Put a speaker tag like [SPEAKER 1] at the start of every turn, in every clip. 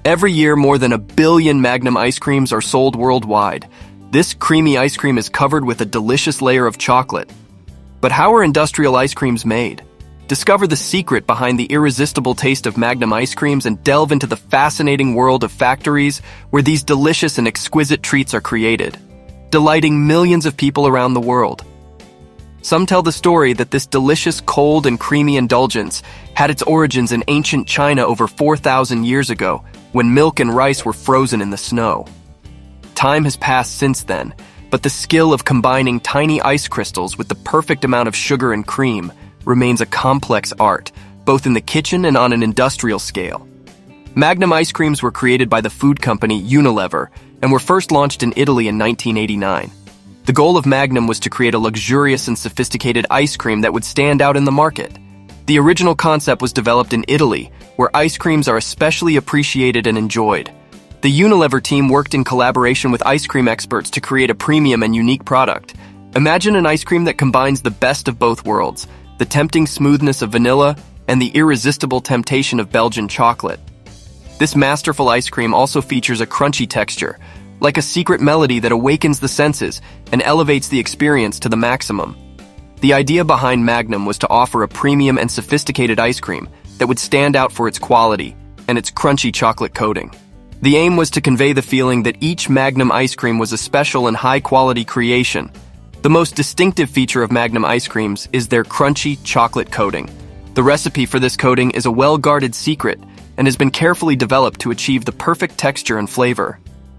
[SPEAKER 1] Every year, more than 1 billion Magnum ice creams are sold worldwide. This creamy ice cream is covered with a delicious layer of chocolate. But how are industrial ice creams made? Discover the secret behind the irresistible taste of Magnum ice creams and delve into the fascinating world of factories where these delicious and exquisite treats are created, delighting millions of people around the world. Some tell the story that this delicious, cold, and creamy indulgence had its origins in ancient China over 4,000 years ago, when milk and rice were frozen in the snow. Time has passed since then, but the skill of combining tiny ice crystals with the perfect amount of sugar and cream remains a complex art, both in the kitchen and on an industrial scale. Magnum ice creams were created by the food company Unilever and were first launched in Italy in 1989. The goal of Magnum was to create a luxurious and sophisticated ice cream that would stand out in the market. The original concept was developed in Italy, where ice creams are especially appreciated and enjoyed. The Unilever team worked in collaboration with ice cream experts to create a premium and unique product. Imagine an ice cream that combines the best of both worlds, the tempting smoothness of vanilla and the irresistible temptation of Belgian chocolate. This masterful ice cream also features a crunchy texture, like a secret melody that awakens the senses and elevates the experience to the maximum. The idea behind Magnum was to offer a premium and sophisticated ice cream that would stand out for its quality and its crunchy chocolate coating. The aim was to convey the feeling that each Magnum ice cream was a special and high-quality creation. The most distinctive feature of Magnum ice creams is their crunchy chocolate coating. The recipe for this coating is a well-guarded secret and has been carefully developed to achieve the perfect texture and flavor.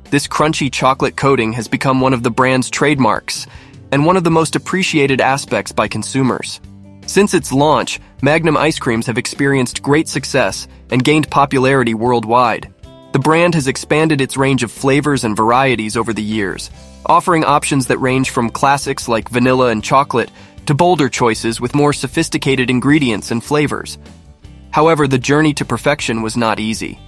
[SPEAKER 1] This crunchy chocolate coating has become one of the brand's trademarks and one of the most appreciated aspects by consumers. Since its launch, Magnum ice creams have experienced great success and gained popularity worldwide. The brand has expanded its range of flavors and varieties over the years, offering options that range from classics like vanilla and chocolate to bolder choices with more sophisticated ingredients and flavors. However, the journey to perfection was not easy.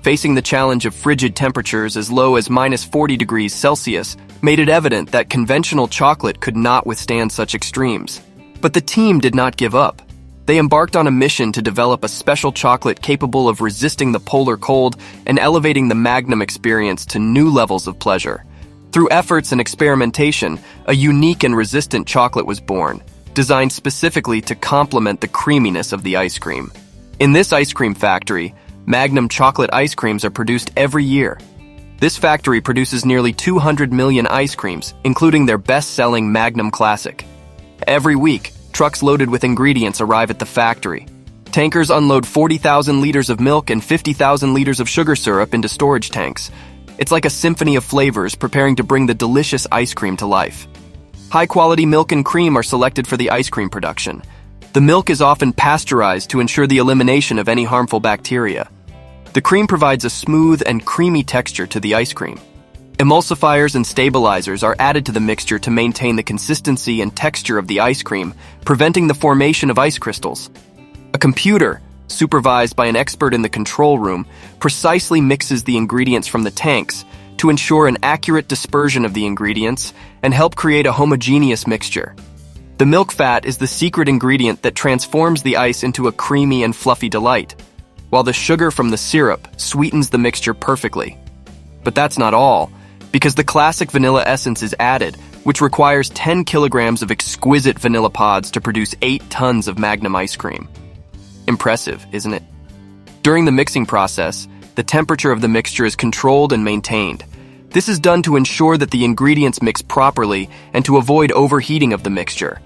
[SPEAKER 1] Facing the challenge of frigid temperatures as low as -40 degrees Celsius made it evident that conventional chocolate could not withstand such extremes. But the team did not give up. They embarked on a mission to develop a special chocolate capable of resisting the polar cold and elevating the Magnum experience to new levels of pleasure. Through efforts and experimentation, a unique and resistant chocolate was born, designed specifically to complement the creaminess of the ice cream. In this ice cream factory, Magnum chocolate ice creams are produced every year. This factory produces nearly 200 million ice creams, including their best-selling Magnum Classic. Every week, trucks loaded with ingredients arrive at the factory. Tankers unload 40,000 liters of milk and 50,000 liters of sugar syrup into storage tanks. It's like a symphony of flavors preparing to bring the delicious ice cream to life. High-quality milk and cream are selected for the ice cream production. The milk is often pasteurized to ensure the elimination of any harmful bacteria. The cream provides a smooth and creamy texture to the ice cream. Emulsifiers and stabilizers are added to the mixture to maintain the consistency and texture of the ice cream, preventing the formation of ice crystals. A computer, supervised by an expert in the control room, precisely mixes the ingredients from the tanks to ensure an accurate dispersion of the ingredients and help create a homogeneous mixture. The milk fat is the secret ingredient that transforms the ice into a creamy and fluffy delight, while the sugar from the syrup sweetens the mixture perfectly. But that's not all, because the classic vanilla essence is added, which requires 10 kilograms of exquisite vanilla pods to produce 8 tons of Magnum ice cream. Impressive, isn't it? During the mixing process, the temperature of the mixture is controlled and maintained. This is done to ensure that the ingredients mix properly and to avoid overheating of the mixture.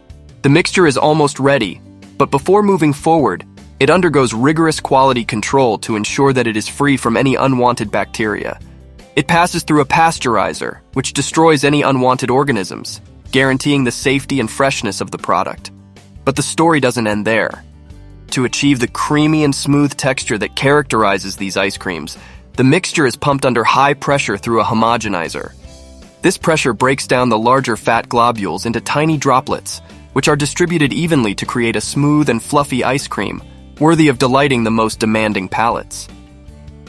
[SPEAKER 1] The mixture is almost ready, but before moving forward, it undergoes rigorous quality control to ensure that it is free from any unwanted bacteria. It passes through a pasteurizer, which destroys any unwanted organisms, guaranteeing the safety and freshness of the product. But the story doesn't end there. To achieve the creamy and smooth texture that characterizes these ice creams, the mixture is pumped under high pressure through a homogenizer. This pressure breaks down the larger fat globules into tiny droplets, which are distributed evenly to create a smooth and fluffy ice cream, worthy of delighting the most demanding palates.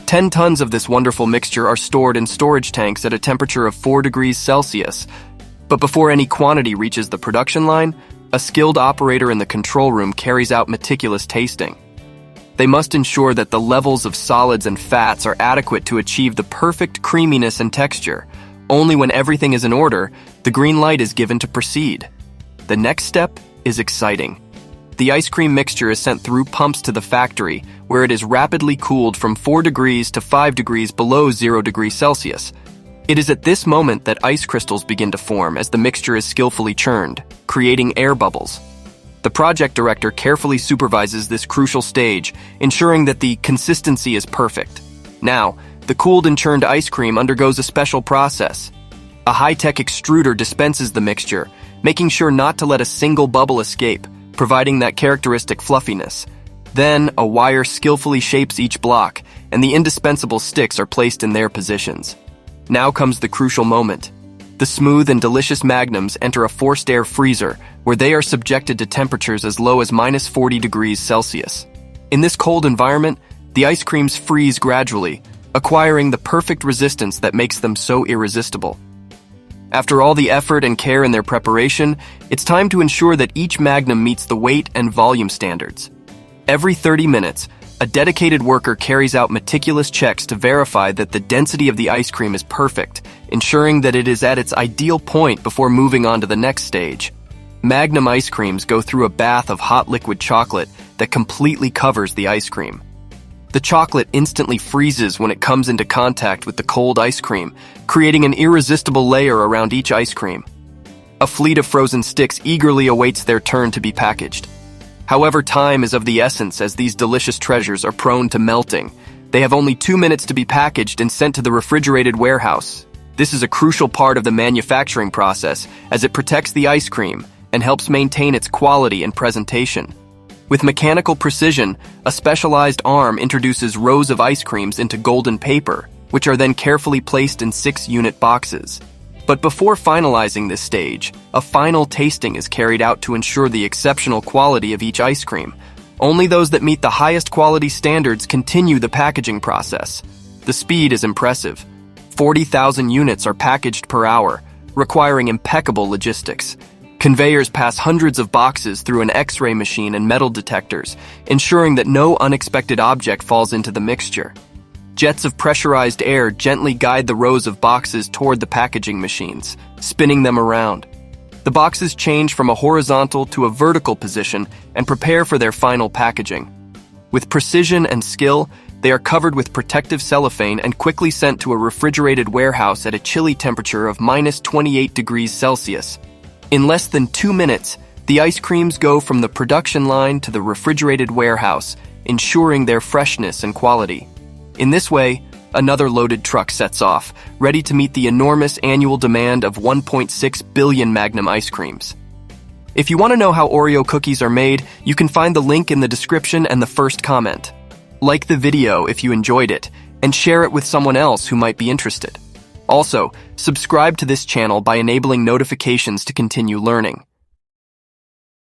[SPEAKER 1] 10 tons of this wonderful mixture are stored in storage tanks at a temperature of 4 degrees Celsius. But before any quantity reaches the production line, a skilled operator in the control room carries out meticulous tasting. They must ensure that the levels of solids and fats are adequate to achieve the perfect creaminess and texture. Only when everything is in order, the green light is given to proceed. The next step is exciting. The ice cream mixture is sent through pumps to the factory, where it is rapidly cooled from 4 degrees to 5 degrees below 0 degrees Celsius. It is at this moment that ice crystals begin to form as the mixture is skillfully churned, creating air bubbles. The project director carefully supervises this crucial stage, ensuring that the consistency is perfect. Now, the cooled and churned ice cream undergoes a special process. A high-tech extruder dispenses the mixture, making sure not to let a single bubble escape, providing that characteristic fluffiness. Then, a wire skillfully shapes each block, and the indispensable sticks are placed in their positions. Now comes the crucial moment. The smooth and delicious Magnums enter a forced air freezer, where they are subjected to temperatures as low as -40 degrees Celsius. In this cold environment, the ice creams freeze gradually, acquiring the perfect resistance that makes them so irresistible. After all the effort and care in their preparation, it's time to ensure that each Magnum meets the weight and volume standards. Every 30 minutes, a dedicated worker carries out meticulous checks to verify that the density of the ice cream is perfect, ensuring that it is at its ideal point before moving on to the next stage. Magnum ice creams go through a bath of hot liquid chocolate that completely covers the ice cream. The chocolate instantly freezes when it comes into contact with the cold ice cream, creating an irresistible layer around each ice cream. A fleet of frozen sticks eagerly awaits their turn to be packaged. However, time is of the essence as these delicious treasures are prone to melting. They have only 2 minutes to be packaged and sent to the refrigerated warehouse. This is a crucial part of the manufacturing process as it protects the ice cream and helps maintain its quality and presentation. With mechanical precision, a specialized arm introduces rows of ice creams into golden paper, which are then carefully placed in 6-unit boxes. But before finalizing this stage, a final tasting is carried out to ensure the exceptional quality of each ice cream. Only those that meet the highest quality standards continue the packaging process. The speed is impressive. 40,000 units are packaged per hour, requiring impeccable logistics. Conveyors pass hundreds of boxes through an X-ray machine and metal detectors, ensuring that no unexpected object falls into the mixture. Jets of pressurized air gently guide the rows of boxes toward the packaging machines, spinning them around. The boxes change from a horizontal to a vertical position and prepare for their final packaging. With precision and skill, they are covered with protective cellophane and quickly sent to a refrigerated warehouse at a chilly temperature of -28 degrees Celsius. In less than 2 minutes, the ice creams go from the production line to the refrigerated warehouse, ensuring their freshness and quality. In this way, another loaded truck sets off, ready to meet the enormous annual demand of 1.6 billion Magnum ice creams. If you want to know how Oreo cookies are made, you can find the link in the description and the first comment. Like the video if you enjoyed it, and share it with someone else who might be interested. Also, subscribe to this channel by enabling notifications to continue learning.